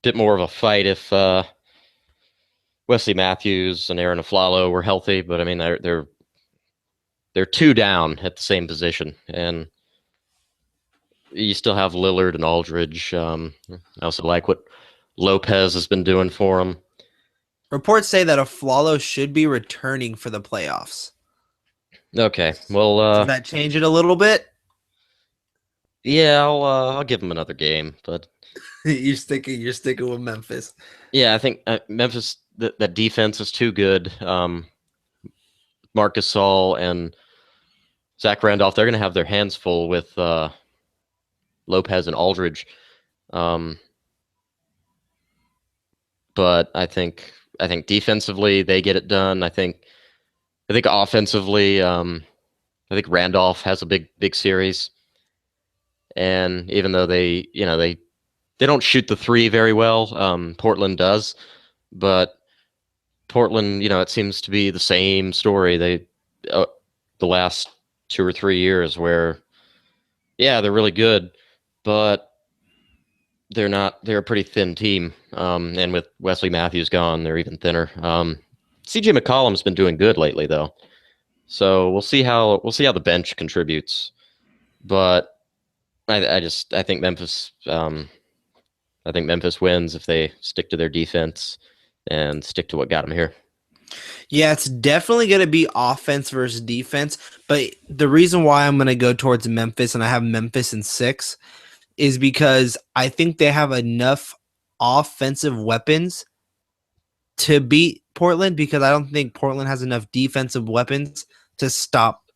S2: bit more of a fight if Wesley Matthews and Aaron Aflalo were healthy. But I mean, they're 2 down at the same position, and you still have Lillard and Aldridge. I also like what Lopez has been doing for them.
S1: Reports say that Aflalo should be returning for the playoffs.
S2: Okay, well,
S1: Does that change it a little bit?
S2: yeah, I'll give them another game, but
S1: You're sticking with Memphis.
S2: yeah, I think Memphis that defense is too good. Marcus Gasol and Zach Randolph, they're going to have their hands full with Lopez and Aldridge. Um, but I think defensively they get it done. I think offensively, I think Randolph has a big series, and even though they don't shoot the three very well, Portland does, but Portland, it seems to be the same story. The last 2 or 3 years where, yeah, they're really good, but they're not. They're a pretty thin team. And with Wesley Matthews gone, they're even thinner. CJ McCollum's been doing good lately, though. So we'll see how the bench contributes. But I think Memphis. I think Memphis wins if they stick to their defense and stick to what got them here.
S1: Yeah, it's definitely going to be offense versus defense. But the reason why I'm going to go towards Memphis and I have Memphis in 6 is because I think they have enough offensive weapons to beat Portland because I don't think Portland has enough defensive weapons to stop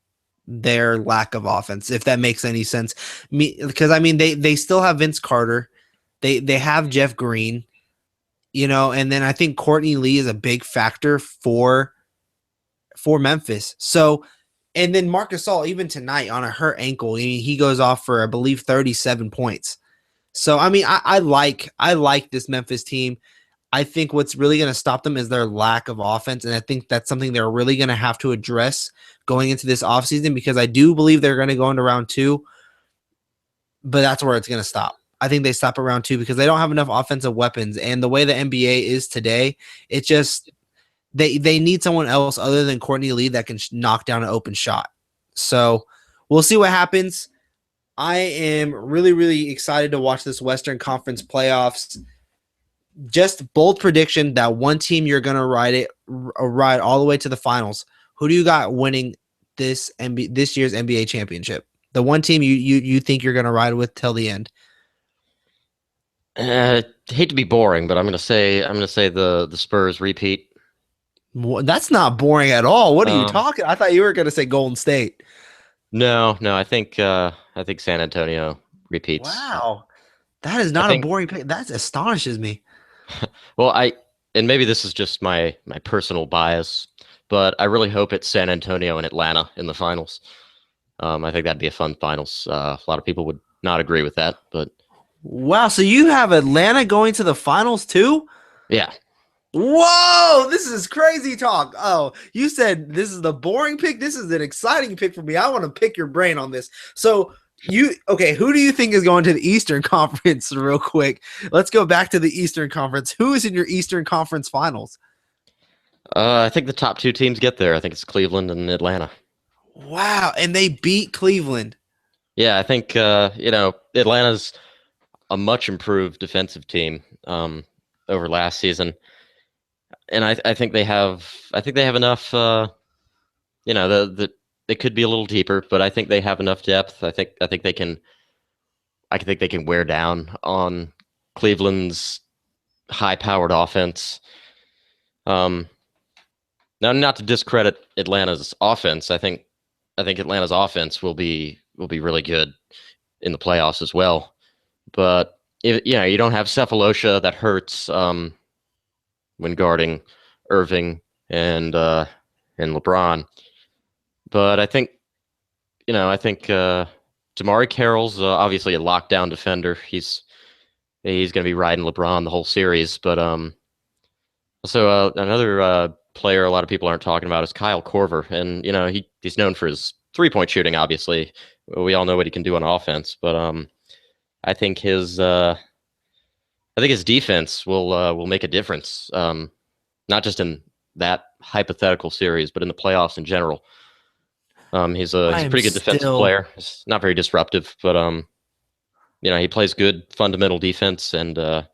S1: their lack of offense, if that makes any sense. Because I mean they still have Vince Carter. They have Jeff Green. and then I think Courtney Lee is a big factor for Memphis. So, and then Marcus Gasol, even tonight on a hurt ankle, he goes off for I believe 37 points. So I mean, I like this Memphis team. I think what's really going to stop them is their lack of offense, and I think that's something they're really going to have to address going into this offseason because I do believe they're going to go into round two, but that's where it's going to stop. I think they stop at round two because they don't have enough offensive weapons, and the way the NBA is today, it just they need someone else other than Courtney Lee that can knock down an open shot. So we'll see what happens. I am really, really excited to watch this Western Conference playoffs. Just bold prediction that one team you're gonna ride all the way to the finals. Who do you got winning this year's NBA championship? The one team you think you're gonna ride with till the end.
S2: Hate to be boring, but I'm gonna say the Spurs repeat.
S1: That's not boring at all. What are you
S2: Um,
S1: talking? I thought you were gonna say Golden State.
S2: no, no, I think San Antonio repeats.
S1: Wow, that is
S2: I
S1: not a
S2: think
S1: boring pick. That astonishes me.
S2: well, and maybe this is just my personal bias, but I really hope it's San Antonio and Atlanta in the finals. I think that'd be a fun finals. A lot of people would not agree with that, but
S1: Wow, so you have Atlanta going to the finals too?
S2: yeah,
S1: Whoa, this is crazy talk. Oh, you said this is the boring pick. This is an exciting pick for me. I want to pick your brain on this. So, okay, who do you think is going to the Eastern Conference real quick? Let's go back to the Eastern Conference. Who is in your Eastern Conference finals?
S2: I think the top two teams get there. I think it's Cleveland and Atlanta.
S1: Wow, and they beat Cleveland.
S2: Yeah, I think Atlanta's a much improved defensive team over last season, and I think they have enough. The they could be a little deeper, but I think they have enough depth. I think they can wear down on Cleveland's high-powered offense. Um, Now, not to discredit Atlanta's offense, I think Atlanta's offense will be really good in the playoffs as well. But you don't have Cephalosha that hurts when guarding Irving and LeBron. But I think Damari Carroll's obviously a lockdown defender. He's going to be riding LeBron the whole series. But also another player a lot of people aren't talking about is Kyle Korver, and he's known for his 3-point shooting. Obviously, we all know what he can do on offense, but I think his uh, I think his defense will make a difference, not just in that hypothetical series, but in the playoffs in general. He's
S1: I
S2: a
S1: am
S2: pretty good defensive
S1: still
S2: player. He's not very disruptive, but he plays good fundamental defense, and I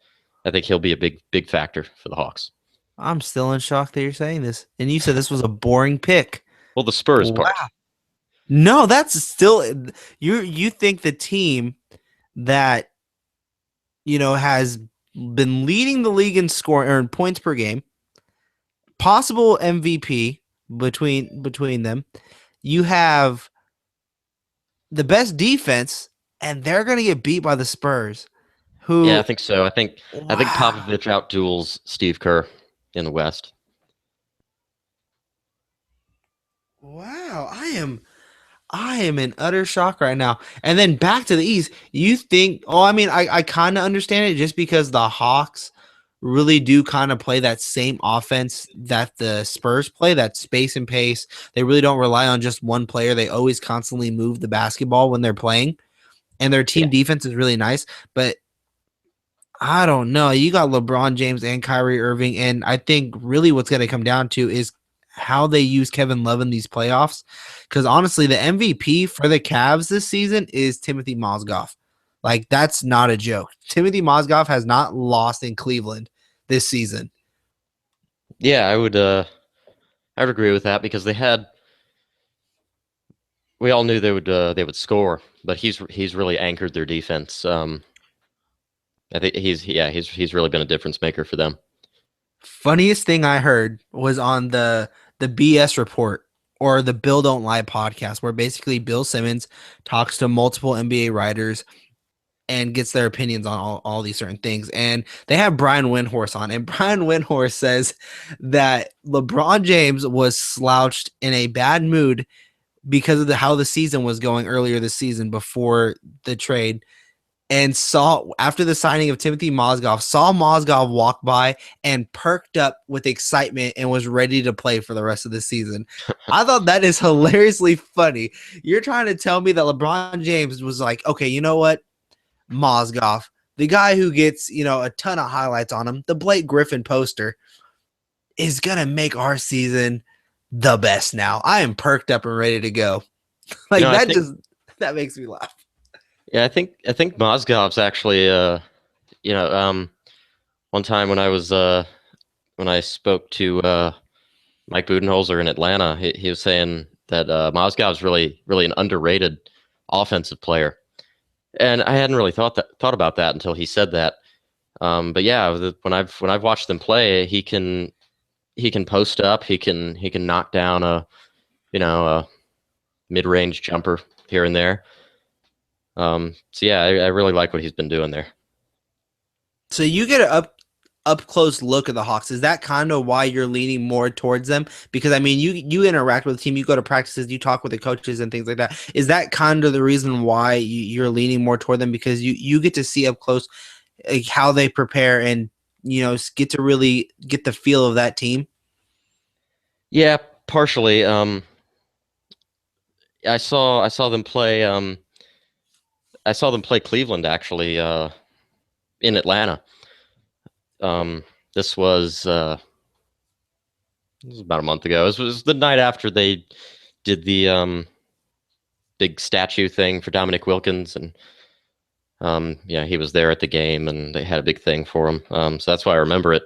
S2: think he'll be a big factor for the Hawks.
S1: I'm still in shock that you're saying this. And you said this was a boring pick.
S2: Well, the Spurs
S1: Wow.
S2: part.
S1: No, that's still you think the team that has been leading the league in score or in points per game, possible MVP between them. You have the best defense, and they're going to get beat by the Spurs,
S2: Yeah, I
S1: who
S2: think so. I think
S1: wow,
S2: Popovich outduels Steve Kerr in the West.
S1: wow, I am in utter shock right now. And then back to the East. You think, oh, I mean, I kind of understand it just because the Hawks really do kind of play that same offense that the Spurs play, that space and pace. They really don't rely on just one player. They always constantly move the basketball when they're playing. And their
S2: Yeah,
S1: team defense is really nice. But I don't know. You got LeBron James and Kyrie Irving, and I think really what's going to come down to is how they use Kevin Love in these playoffs. Because honestly, the MVP for the Cavs this season is Timothy Mozgov. Like that's not a joke. Timothy Mozgov has not lost in Cleveland this season.
S2: yeah, I would agree with that because we all knew they would score, but he's really anchored their defense. I think he's really been a difference maker for them.
S1: Funniest thing I heard was on the BS report or the Bill Don't Lie podcast, where basically Bill Simmons talks to multiple NBA writers and gets their opinions on all these certain things. And they have Brian Windhorst on, and Brian Windhorst says that LeBron James was slouched in a bad mood because of how the season was going earlier this season before the trade, and saw after the signing of Timothy Mozgov, saw Mozgov walk by and perked up with excitement and was ready to play for the rest of the season. I thought that is hilariously funny. You're trying to tell me that LeBron James was like, okay, you know what? Mozgov, the guy who gets, a ton of highlights on him, the Blake Griffin poster, is going to make our season the best now. I am perked up and ready to go.
S2: You
S1: Like
S2: know, I think
S1: that makes me laugh.
S2: yeah, I think Mozgov's actually you know, one time when I spoke to Mike Budenholzer in Atlanta, he was saying that Mozgov's really an underrated offensive player. And I hadn't really thought about that until he said that. But yeah, when I've watched them play, he can post up, he can knock down a mid-range jumper here and there. So yeah, I really like what he's been doing there.
S1: So you get an up close look at the Hawks. Is that kind of why you're leaning more towards them? Because I mean, you interact with the team, you go to practices, you talk with the coaches and things like that. Is that kind of the reason why you're leaning more toward them? Because you get to see up close like, how they prepare and get to really get the feel of that team.
S2: Yeah, partially. I saw them play. I saw them play Cleveland actually in Atlanta. Um, this was about a month ago. This was the night after they did the big statue thing for Dominic Wilkins, and yeah, he was there at the game, and they had a big thing for him. So that's why I remember it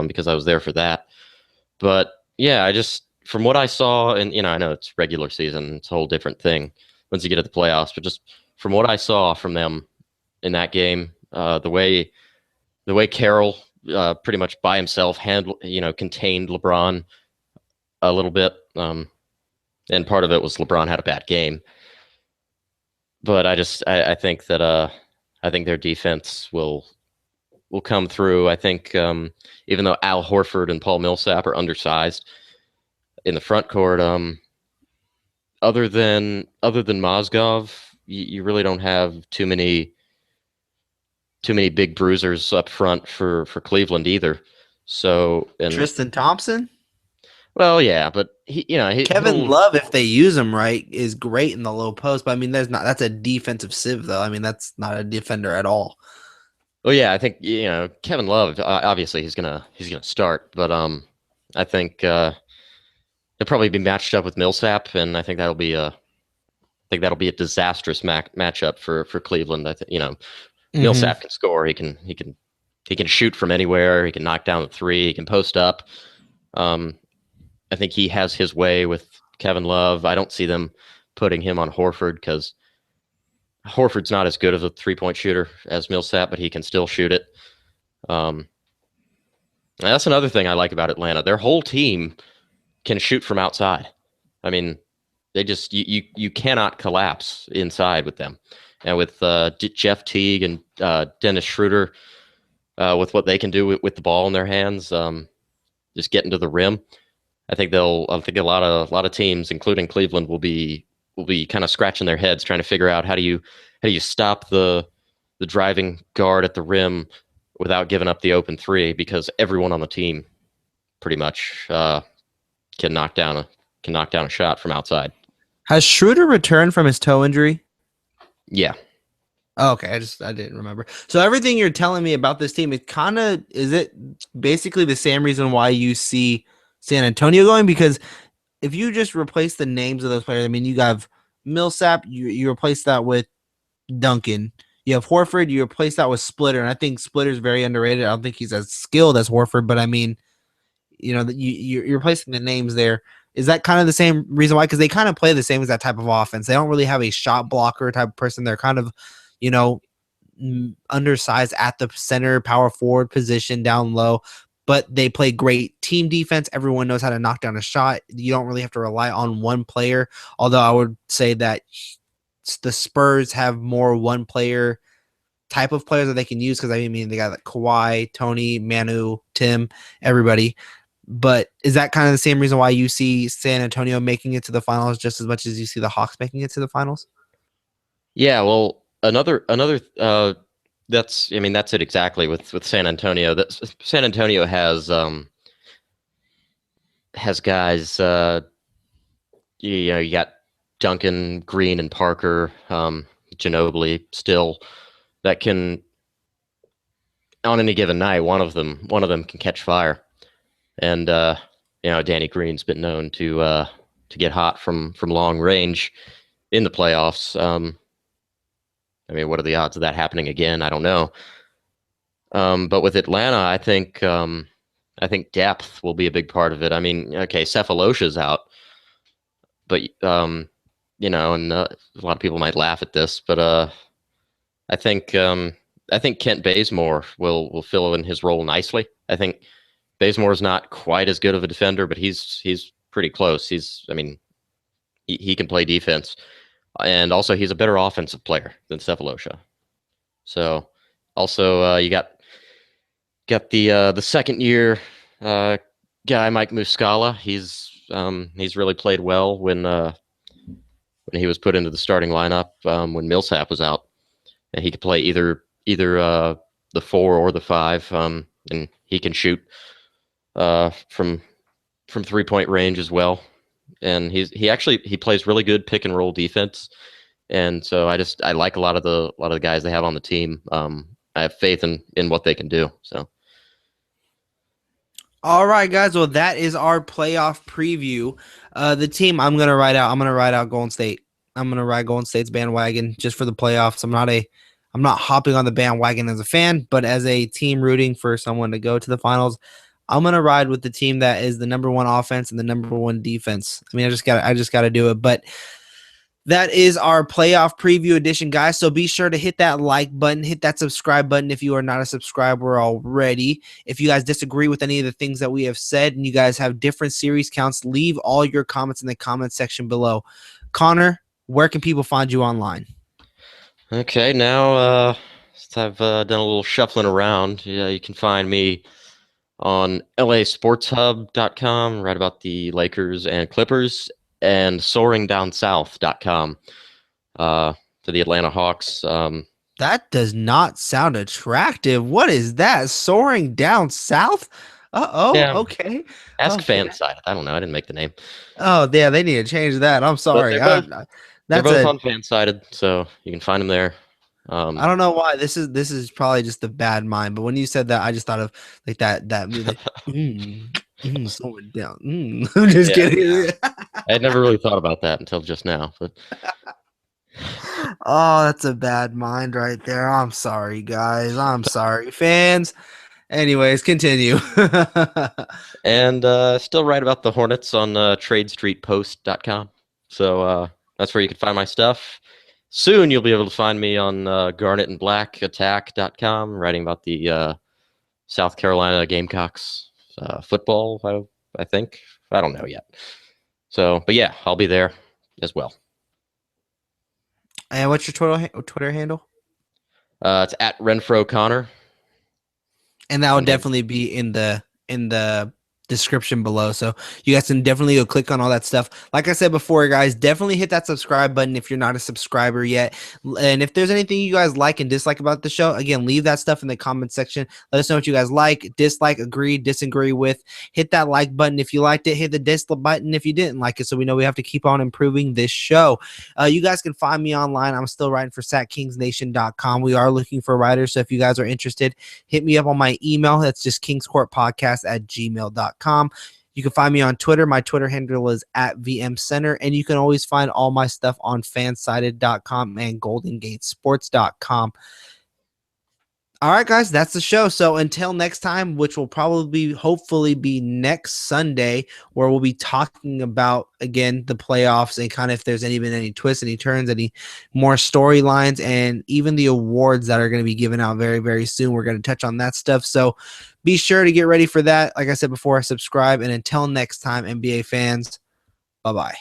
S2: because I was there for that. But yeah, I just from what I saw, and I know it's regular season, it's a whole different thing once you get to the playoffs. But just from what I saw from them in that game, the way Carroll pretty much by himself contained LeBron a little bit, and part of it was LeBron had a bad game. But I think that I think their defense will come through. I think even though Al Horford and Paul Millsap are undersized in the front court, other than Mozgov, you really don't have too many big bruisers up front for Cleveland either. So and
S1: Tristan Thompson,
S2: well, yeah, but
S1: Kevin
S2: he'll
S1: Love, if they use him right, is great in the low post. But I mean, that's a defensive sieve though. I mean, that's not a defender at all.
S2: well, yeah, I think Kevin Love. Obviously, he's gonna start, but I think he'll probably be matched up with Millsap, and I think that'll be a disastrous matchup for Cleveland. I think
S1: Mm-hmm.
S2: Millsap can score. He can shoot from anywhere. He can knock down the three. He can post up. Um, I think he has his way with Kevin Love. I don't see them putting him on Horford because Horford's not as good of a 3-point shooter as Millsap, but he can still shoot it. Um, that's another thing I like about Atlanta. Their whole team can shoot from outside. I mean, they just you cannot collapse inside with them. And with Jeff Teague and Dennis Schroeder, with what they can do with the ball in their hands, just getting to the rim, I think a lot of teams, including Cleveland, will be kind of scratching their heads trying to figure out how do you stop the driving guard at the rim without giving up the open three, because everyone on the team pretty much can knock down a shot from outside.
S1: Has Schroeder returned from his toe injury?
S2: Yeah.
S1: Oh, okay, I didn't remember. So everything you're telling me about this team, it kind of is it basically the same reason why you see San Antonio going? Because if you just replace the names of those players, I mean, you have Millsap, you replace that with Duncan. You have Horford, you replace that with Splitter, and I think Splitter's very underrated. I don't think he's as skilled as Horford, but I mean, that you're replacing the names there. Is that kind of the same reason why? Because they kind of play the same as that type of offense. They don't really have a shot blocker type of person. They're kind of, you know, undersized at the center power forward position down low, but they play great team defense. Everyone knows how to knock down a shot. You don't really have to rely on one player. Although I would say that the Spurs have more one player type of players that they can use because I mean they got like Kawhi, Tony, Manu, Tim, everybody. But is that kind of the same reason why you see San Antonio making it to the finals just as much as you see the Hawks making it to the finals?
S2: Yeah, well, another that's I mean that's it exactly with San Antonio. That San Antonio has guys you know, you got Duncan, Green and Parker, Ginobili still that can on any given night one of them can catch fire. And you know, Danny Green's been known to get hot from long range in the playoffs. I mean, what are the odds of that happening again? I don't know. But with Atlanta, I think depth will be a big part of it. I mean, okay, Cephalosha's out, but you know, and a lot of people might laugh at this, but I think um, I think Kent Bazemore will fill in his role nicely. I think Bazemore is not quite as good of a defender, but he's pretty close. I mean, he can play defense, and also he's a better offensive player than Cephalosha. So, also you got the second year uh, guy Mike Muscala. He's really played well when he was put into the starting lineup when Millsap was out, and he could play either the four or the five, and he can shoot from 3 point range as well. And he plays really good pick and roll defense, and so I like a lot of the guys they have on the team. I have faith in what they can do. So
S1: All right, guys. Well, that is our playoff preview. The team I'm gonna ride out Golden State. I'm gonna ride Golden State's bandwagon just for the playoffs. I'm not hopping on the bandwagon as a fan, but as a team rooting for someone to go to the finals, I'm gonna ride with the team that is the number one offense and the number one defense. I mean, I just gotta do it. But that is our playoff preview edition, guys. So be sure to hit that like button, hit that subscribe button if you are not a subscriber already. If you guys disagree with any of the things that we have said and you guys have different series counts, leave all your comments in the comment section below. Connor, where can people find you online?
S2: okay, now since I've done a little shuffling around, yeah, you can find me on lasportshub.com, right about the Lakers and Clippers, and soaringdownsouth.com to the Atlanta Hawks.
S1: That does not sound attractive. What is that? Soaring down south? Uh-oh.
S2: Yeah,
S1: Okay.
S2: ask
S1: Okay.
S2: Fanside. I don't know. I didn't make the name,
S1: Oh, yeah, they need to change that. I'm
S2: but
S1: sorry.
S2: they're
S1: That's
S2: both
S1: a
S2: on Fansided, so you can find them there.
S1: I
S2: Um,
S1: don't know why this is probably just a bad mind, but when you said that, I just thought of like that movie, like, slow it down. I'm just
S2: yeah,
S1: kidding.
S2: I had never really thought about that until just now, but
S1: Oh, that's a bad mind right there. I'm sorry, guys. I'm sorry, fans. Anyways, continue.
S2: and still write about the Hornets on tradestreetpost.com. So that's where you can find my stuff. Soon you'll be able to find me on garnetandblackattack.com, writing about the South Carolina Gamecocks football, I think. I don't know yet. So, but yeah, I'll be there as well.
S1: And what's your Twitter handle?
S2: It's at Renfro Connor.
S1: And that will
S2: And then,
S1: definitely be in the description below. So you guys can definitely go click on all that stuff. Like I said before, guys, definitely hit that subscribe button if you're not a subscriber yet. And if there's anything you guys like and dislike about the show, again, leave that stuff in the comment section. Let us know what you guys like, dislike, agree, disagree with. Hit that like button if you liked it. Hit the dislike button if you didn't like it. So we know we have to keep on improving this show. You guys can find me online. I'm still writing for satkingsnation.com. We are looking for writers. So if you guys are interested, hit me up on my email. That's just kingscourtpodcast@gmail.com. You can find me on Twitter. My Twitter handle is at VMCenter, and you can always find all my stuff on fansided.com and goldengatesports.com. All right, guys, that's the show. So until next time, which will probably hopefully be next Sunday, where we'll be talking about again the playoffs and kind of if there's been any twists, any turns, any more storylines, and even the awards that are going to be given out very, very soon. We're going to touch on that stuff. So be sure to get ready for that. Like I said before, subscribe. And until next time, NBA fans, bye-bye.